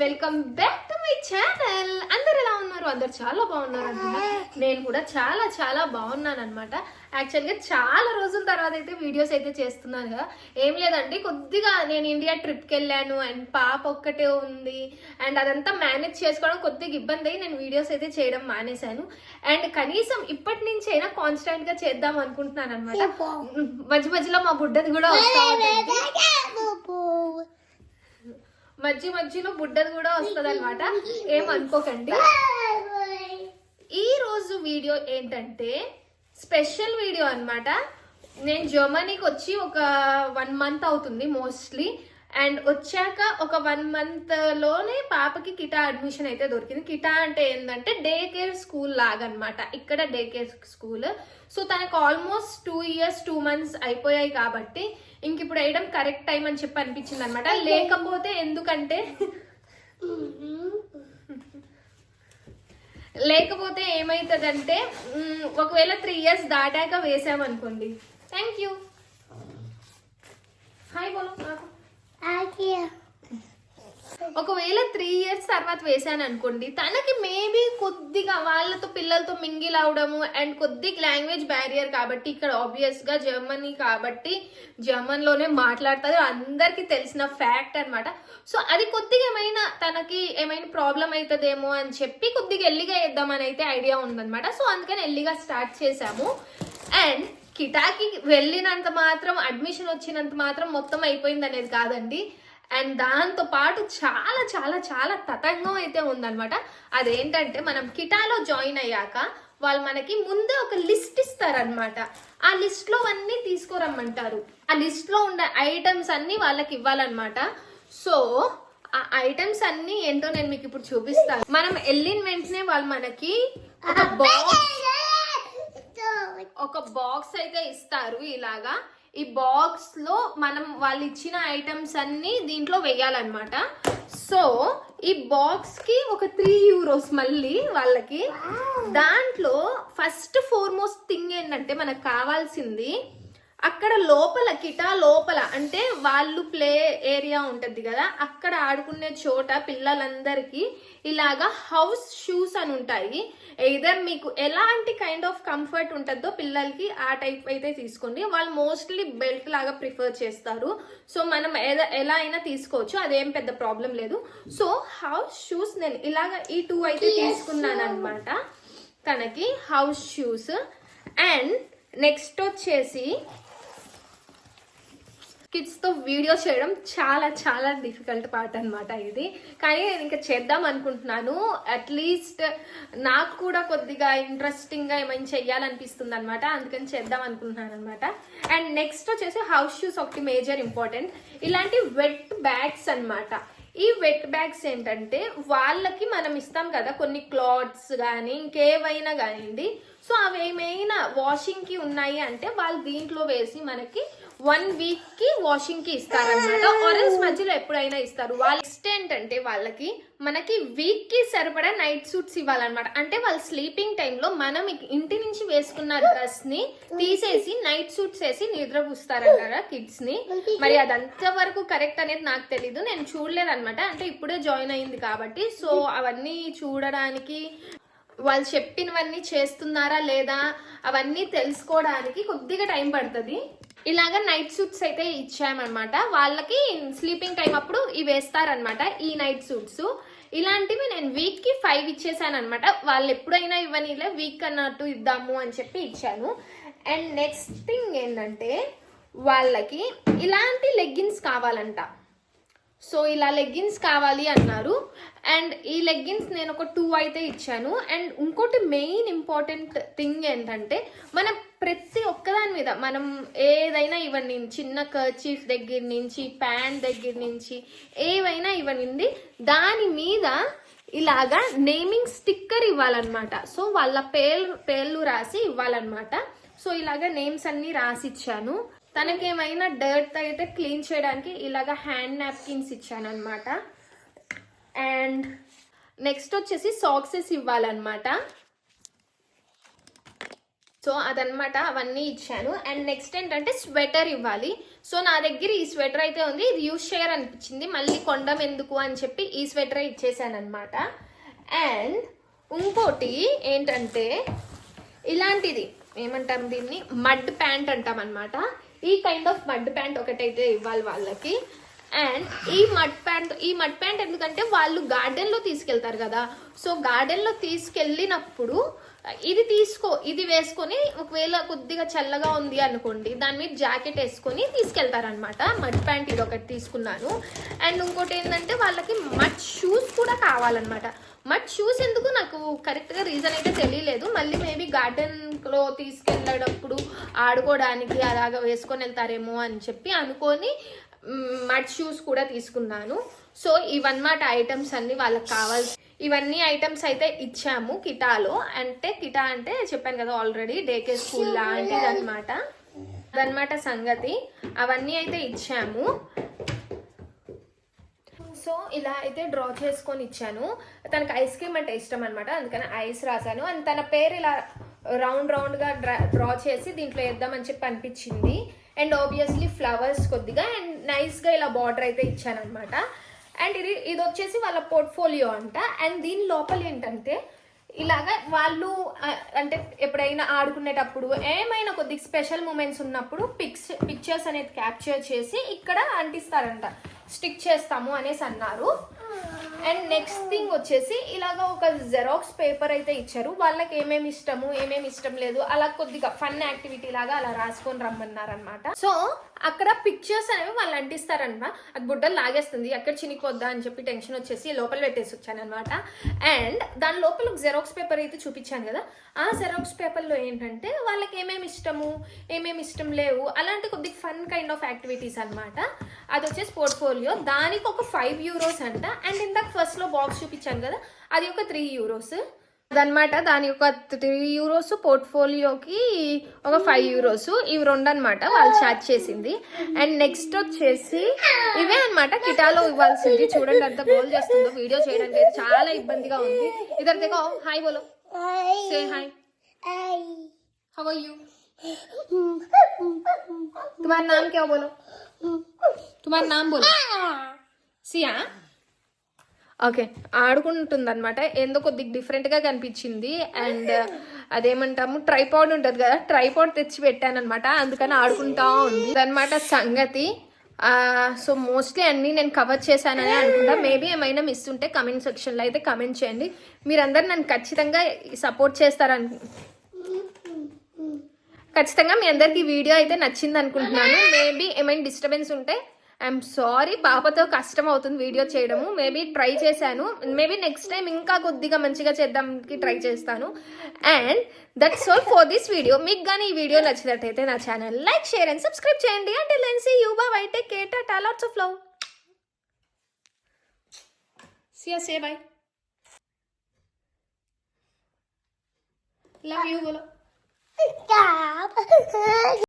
Welcome back to my channel. అందరు ఎలా ఉన్నారు? అందరు చాలా బాగున్నారు అనుకుంటా. నేను కూడా చాలా చాలా బాగున్నాను అనమాట. యాక్చువల్గా చాలా రోజుల తర్వాత అయితే వీడియోస్ అయితే చేస్తున్నాను కదా. ఏం లేదండి, కొద్దిగా నేను ఇండియా ట్రిప్కి వెళ్ళాను అండ్ పాప ఒక్కటే ఉంది అండ్ అదంతా మేనేజ్ చేసుకోవడం కొద్దిగా ఇబ్బంది అయ్యి నేను వీడియోస్ అయితే చేయడం మానేశాను. అండ్ కనీసం ఇప్పటి నుంచి అయినా కాన్స్టెంట్ గా చేద్దాం అనుకుంటున్నాను అనమాట. మధ్య మధ్యలో మా బుడ్డది కూడా వస్తా ఉంటుంది, మధ్యలో బుడ్డది కూడా వస్తుంది అనమాట. ఏమనుకోకండి. ఈ రోజు వీడియో ఏంటంటే స్పెషల్ వీడియో అన్నమాట. నేను జర్మనీకి వచ్చి ఒక 1 month అవుతుంది మోస్ట్లీ. అండ్ వచ్చాక ఒక 1 month లోనే పాపకి కిటా అడ్మిషన్ అయితే దొరికింది. కిటా అంటే ఏంటంటే డే కేర్ స్కూల్ లాగా అనమాట. ఇక్కడ డే కేర్ స్కూల్. సో తనకు ఆల్మోస్ట్ 2 years 2 months అయిపోయాయి కాబట్టి ఇంక ఇప్పుడు వేయడం కరెక్ట్ టైం అని చెప్పి అనిపించింది అనమాట. లేకపోతే ఏమైతుందంటే ఒకవేళ 3 years దాటాక వేసామనుకోండి. Thank you. హాయ్ బోలో నాకు. ఒకవేళ 3 years తర్వాత వేసాను అనుకోండి, తనకి మేబీ కొద్దిగా వాళ్ళతో పిల్లలతో మింగిల్ అవడము అండ్ కొద్దిగా లాంగ్వేజ్ బ్యారియర్ కాబట్టి, ఇక్కడ ఆబ్వియస్ గా జర్మనీ కాబట్టి జర్మన్ లోనే మాట్లాడుతుంది, అందరికి తెలిసిన ఫ్యాక్ట్ అనమాట. సో అది కొద్దిగా తనకి ఏమైనా ప్రాబ్లం అవుతుందేమో అని చెప్పి కొద్దిగా ఎల్లిగా వేద్దామని అయితే ఐడియా ఉందన్నమాట. సో అందుకని ఎల్లిగా స్టార్ట్ చేసాము. అండ్ కిటాకి వెళ్ళినంత మాత్రం, అడ్మిషన్ వచ్చినంత మాత్రం మొత్తం అయిపోయింది అనేది కాదండి. అండ్ దాంతో పాటు చాలా చాలా చాలా తతంగం అయితే ఉందన్నమాట. అదేంటంటే మనం కిటాలో జాయిన్ అయ్యాక వాళ్ళు మనకి ముందే ఒక లిస్ట్ ఇస్తారనమాట. ఆ లిస్ట్ లో అన్ని తీసుకురమ్మంటారు. ఆ లిస్ట్ లో ఉన్న ఐటమ్స్ అన్ని వాళ్ళకి ఇవ్వాలన్నమాట. సో ఆ ఐటమ్స్ అన్ని ఏంటో నేను మీకు ఇప్పుడు చూపిస్తాను. మనం వెళ్ళిన వెంటనే వాళ్ళు మనకి ఒక బాక్స్ అయితే ఇస్తారు ఇలాగా. ఈ బాక్స్ లో మనం వాళ్ళు ఇచ్చిన ఐటమ్స్ అన్ని దీంట్లో వేయాలన్నమాట. సో ఈ బాక్స్ కి ఒక 3 euros మళ్ళీ వాళ్ళకి. దాంట్లో ఫస్ట్ ఫార్మోస్ట్ థింగ్ ఏంటంటే మనకు కావాల్సింది అక్కడ లోపల, కిటా లోపల అంటే వాళ్ళు ప్లే ఏరియా ఉంటుంది కదా, అక్కడ ఆడుకునే చోట పిల్లలందరికీ ఇలాగా హౌస్ షూస్ అని ఉంటాయి. ఎయిదర్ మీకు ఎలాంటి కైండ్ ఆఫ్ కంఫర్ట్ ఉంటుందో పిల్లలకి ఆ టైప్ అయితే తీసుకోండి. వాళ్ళు మోస్ట్లీ బెల్ట్ లాగా ప్రిఫర్ చేస్తారు. సో మనం ఎలా అయినా తీసుకోవచ్చు, అదేం పెద్ద ప్రాబ్లం లేదు. సో హౌస్ షూస్ నేను ఇలాగా ఈ 2 అయితే తీసుకున్నాను అనమాట తనకి, హౌస్ షూస్. అండ్ నెక్స్ట్ వచ్చేసి కిడ్స్ తో వీడియో చేయడం చాలా చాలా డిఫికల్ట్ పార్ట్ అనమాట ఇది. కానీ నేను ఇంకా చేద్దాం అనుకుంటున్నాను. అట్లీస్ట్ నాకు కూడా కొద్దిగా ఇంట్రెస్టింగ్ గా ఏమైనా చెయ్యాలనిపిస్తుంది అనమాట. అందుకని చేద్దాం అనుకుంటున్నాను అనమాట. అండ్ నెక్స్ట్ వచ్చేసి హౌస్ షూస్ ఒకటి మేజర్ ఇంపార్టెంట్. ఇలాంటి వెట్ బ్యాగ్స్ అనమాట. ఈ వెట్ బ్యాగ్స్ ఏంటంటే వాళ్ళకి మనం ఇస్తాం కదా కొన్ని క్లాత్స్ కానీ ఇంకేవైనా కానివ్వండి. సో అవి ఏమైనా వాషింగ్ కి ఉన్నాయి అంటే వాళ్ళు దీంట్లో వేసి మనకి 1 week కి వాషింగ్ కి ఇస్తారనమాట. ఆరెంజ్ మధ్యలో ఎప్పుడైనా ఇస్తారు. వాళ్ళ నెక్స్ట్ ఏంటంటే వాళ్ళకి మనకి వీక్ కి సరిపడా నైట్ సూట్స్ ఇవ్వాలన్నమాట. అంటే వాళ్ళు స్లీపింగ్ టైంలో మనం ఇంటి నుంచి వేసుకున్న డ్రెస్ ని తీసేసి నైట్ సూట్స్ వేసి నిద్రపుస్తారంటారా కిడ్స్ ని. మరి అదంత వరకు కరెక్ట్ అనేది నాకు తెలీదు, నేను చూడలేదు అనమాట. అంటే ఇప్పుడే జాయిన్ అయింది కాబట్టి సో అవన్నీ చూడడానికి, వాళ్ళు చెప్పినవన్నీ చేస్తున్నారా లేదా అవన్నీ తెలుసుకోవడానికి కొద్దిగా టైం పడుతుంది. ఇలాగా నైట్ సూట్స్ అయితే ఇచ్చామన్నమాట. వాళ్ళకి స్లీపింగ్ టైం అప్పుడు ఇవి వేస్తారనమాట ఈ నైట్ సూట్స్. ఇలాంటివి నేను వీక్ కి 5 ఇచ్చేసాను అనమాట. వాళ్ళు ఎప్పుడైనా ఇవ్వనిలే, వీక్ అన్నట్టు ఇద్దాము అని చెప్పి ఇచ్చాను. అండ్ నెక్స్ట్ థింగ్ ఏంటంటే వాళ్ళకి ఇలాంటి లెగ్గిన్స్ కావాలంట. సో ఇలా లెగ్గిన్స్ కావాలి అన్నారు. అండ్ ఈ లెగ్గిన్స్ నేను ఒక 2 అయితే ఇచ్చాను. అండ్ ఇంకోటి మెయిన్ ఇంపార్టెంట్ థింగ్ ఏంటంటే మనం ప్రతి ఒక్కదాని మీద మనం ఏదైనా ఇవ్వండి, చిన్న కర్చీఫ్ దగ్గర నుంచి ప్యాంట్ దగ్గర నుంచి ఏవైనా ఇవ్వండి, దాని మీద ఇలాగా నేమింగ్ స్టిక్కర్ ఇవ్వాలన్నమాట. సో వాళ్ళ పేర్లు రాసి ఇవ్వాలన్నమాట. సో ఇలాగా నేమ్స్ అన్ని రాసి ఇచ్చాను. తనకేమైనా డర్ట్ అయితే క్లీన్ చేయడానికి ఇలాగా హ్యాండ్ నాప్కిన్స్ ఇచ్చాను అనమాట. అండ్ నెక్స్ట్ వచ్చేసి సాక్సెస్ ఇవ్వాలన్నమాట. సో అదనమాట, అవన్నీ ఇచ్చాను. అండ్ నెక్స్ట్ ఏంటంటే స్వెటర్ ఇవ్వాలి. సో నా దగ్గర ఈ స్వెటర్ అయితే ఉంది, ఇది యూజ్ చేయాలనిపించింది, మళ్ళీ కొండం ఎందుకు అని చెప్పి ఈ స్వెటర్ ఇచ్చేసాను అనమాట. అండ్ ఇంకోటి ఏంటంటే ఇలాంటిది ఏమంటారు దీన్ని, మడ్ ప్యాంట్ అంటాం అనమాట. ఈ కైండ్ ఆఫ్ మడ్ ప్యాంట్ ఒకటైతే ఇవ్వాలి వాళ్ళకి. అండ్ ఈ మడ్ ప్యాంట్ ఎందుకంటే వాళ్ళు గార్డెన్లో తీసుకెళ్తారు కదా, సో గార్డెన్లో తీసుకెళ్ళినప్పుడు ఇది వేసుకొని, ఒకవేళ కొద్దిగా చల్లగా ఉంది అనుకోండి, దాని మీద జాకెట్ వేసుకొని తీసుకెళ్తారనమాట. మడ్ ప్యాంట్ ఇది ఒకటి తీసుకున్నాను. అండ్ ఇంకోటి ఏంటంటే వాళ్ళకి మడ్ షూస్ కూడా కావాలన్నమాట. మడ్ షూస్ ఎందుకు నాకు కరెక్ట్గా రీజన్ అయితే తెలియలేదు, మళ్ళీ మేబీ గార్డెన్లో తీసుకెళ్ళేటప్పుడు ఆడుకోవడానికి అలాగా వేసుకొని వెళ్తారేమో అని చెప్పి అనుకొని మడ్ షూస్ కూడా తీసుకున్నాను. సో ఇవన్నమాట ఐటమ్స్ అన్ని వాళ్ళకి కావాల్సి, ఇవన్నీ ఐటమ్స్ అయితే ఇచ్చాము కిటాలో. కిటా అంటే చెప్పాను కదా ఆల్రెడీ, డే కేర్ స్కూల్ లాంటిది అనమాట. అదనమాట సంగతి, అవన్నీ అయితే ఇచ్చాము. సో ఇలా అయితే డ్రా చేసుకొని ఇచ్చాను. తనకి ఐస్ క్రీమ్ అంటే ఇష్టం అనమాట, అందుకని ఐస్ రాశాను. అండ్ తన పేరు ఇలా రౌండ్గా డ్రా చేసి దీంట్లో వేద్దామని చెప్పి అనిపించింది. అండ్ ఆబ్వియస్లీ ఫ్లవర్స్ కొద్దిగా అండ్ నైస్గా ఇలా బార్డర్ అయితే ఇచ్చాను అనమాట. అండ్ ఇది వచ్చేసి వాళ్ళ పోర్ట్ఫోలియో అంట. అండ్ దీని లోపల ఏంటంటే ఇలాగా వాళ్ళు అంటే ఎప్పుడైనా ఆడుకునేటప్పుడు ఏమైనా కొద్దిగా స్పెషల్ మూమెంట్స్ ఉన్నప్పుడు పిక్చర్స్ అనేది క్యాప్చర్ చేసి ఇక్కడ అంటిస్తారంట, స్టిక్ చేస్తాము అనేసి అన్నారు. అండ్ నెక్స్ట్ థింగ్ వచ్చేసి ఇలాగ ఒక జెరాక్స్ పేపర్ అయితే ఇచ్చారు. వాళ్ళకి ఏమేమి ఇష్టము ఏమేమి ఇష్టం లేదు అలా కొద్దిగా ఫన్ యాక్టివిటీ లాగా అలా రాసుకొని రమ్మన్నారనమాట. సో అక్కడ పిక్చర్స్ అనేవి వాళ్ళు అంటిస్తారనమాట. అది బుడ్డలు లాగేస్తుంది, ఎక్కడ చినిపోద్దా అని చెప్పి టెన్షన్ వచ్చేసి లోపల పెట్టేసి వచ్చాను అనమాట. అండ్ దాని లోపల ఒక జెరాక్స్ పేపర్ అయితే చూపించాను కదా, ఆ జెరాక్స్ పేపర్లో ఏంటంటే వాళ్ళకి ఏమేమి ఇష్టము ఏమేమి ఇష్టం లేవు అలాంటి కొద్దిగా ఫన్ కైండ్ ఆఫ్ యాక్టివిటీస్ అనమాట. అది వచ్చేసి పోర్ట్ఫోలియో, దానికి ఒక 5 euros అంట. అండ్ ఇందాక ఫస్ట్ లో బాక్స్ చూపించాను కదా, అది ఒక 3 euros అదనమాట. దాని ఒక 3 euros, పోర్ట్ఫోలియోకి ఒక 5 euros, ఇవి 2 అనమాట వాళ్ళు చార్జ్ చేసింది. అండ్ నెక్స్ట్ వచ్చేసి ఇవే అనమాట కిటాలో ఇవ్వాల్సింది. చూడండి అంత గోల్ చేస్తుందో, వీడియో చేయడానికి అయితే చాలా ఇబ్బందిగా ఉంది. ఇద్దరు దగ్గర హాయ్ బోలో, say hi, how are you, तुम्हारा नाम क्या बोलो, तुम्हारा नाम बोलो, సియా. ఓకే, ఆడుకుంటుంది అనమాట. ఏందో కొద్దిగా డిఫరెంట్గా కనిపించింది. అండ్ అదేమంటాము ట్రైపాడ్ ఉంటుంది కదా, ట్రైపాడ్ తెచ్చి పెట్టాను అనమాట, అందుకని ఆడుకుంటా ఉంది అనమాట సంగతి. సో మోస్ట్లీ అన్నీ నేను కవర్ చేశానని అనుకుంటా. మేబీ ఏమైనా మిస్ ఉంటే కమెంట్ సెక్షన్లో అయితే కమెంట్ చేయండి. మీరందరూ నన్ను ఖచ్చితంగా సపోర్ట్ ఖచ్చితంగా మీ అందరికి వీడియో అయితే నచ్చింది అనుకుంటున్నాను. మేబీ ఏమైనా డిస్టర్బెన్స్ ఉంటే ఐఎమ్ సారీ, పాపతో కష్టం అవుతుంది వీడియో చేయడము. మేబీ ట్రై చేశాను, మేబీ నెక్స్ట్ టైం ఇంకా కొద్దిగా మంచిగా చేద్దానికి ట్రై చేస్తాను. And that's all for this video. మీకు కానీ ఈ వీడియో నచ్చినట్టయితే నా channel like, share and subscribe చేయండి. అంటే లెన్స్ you bye take care, tata, lots of love, Siya, say bye, love you బోలో.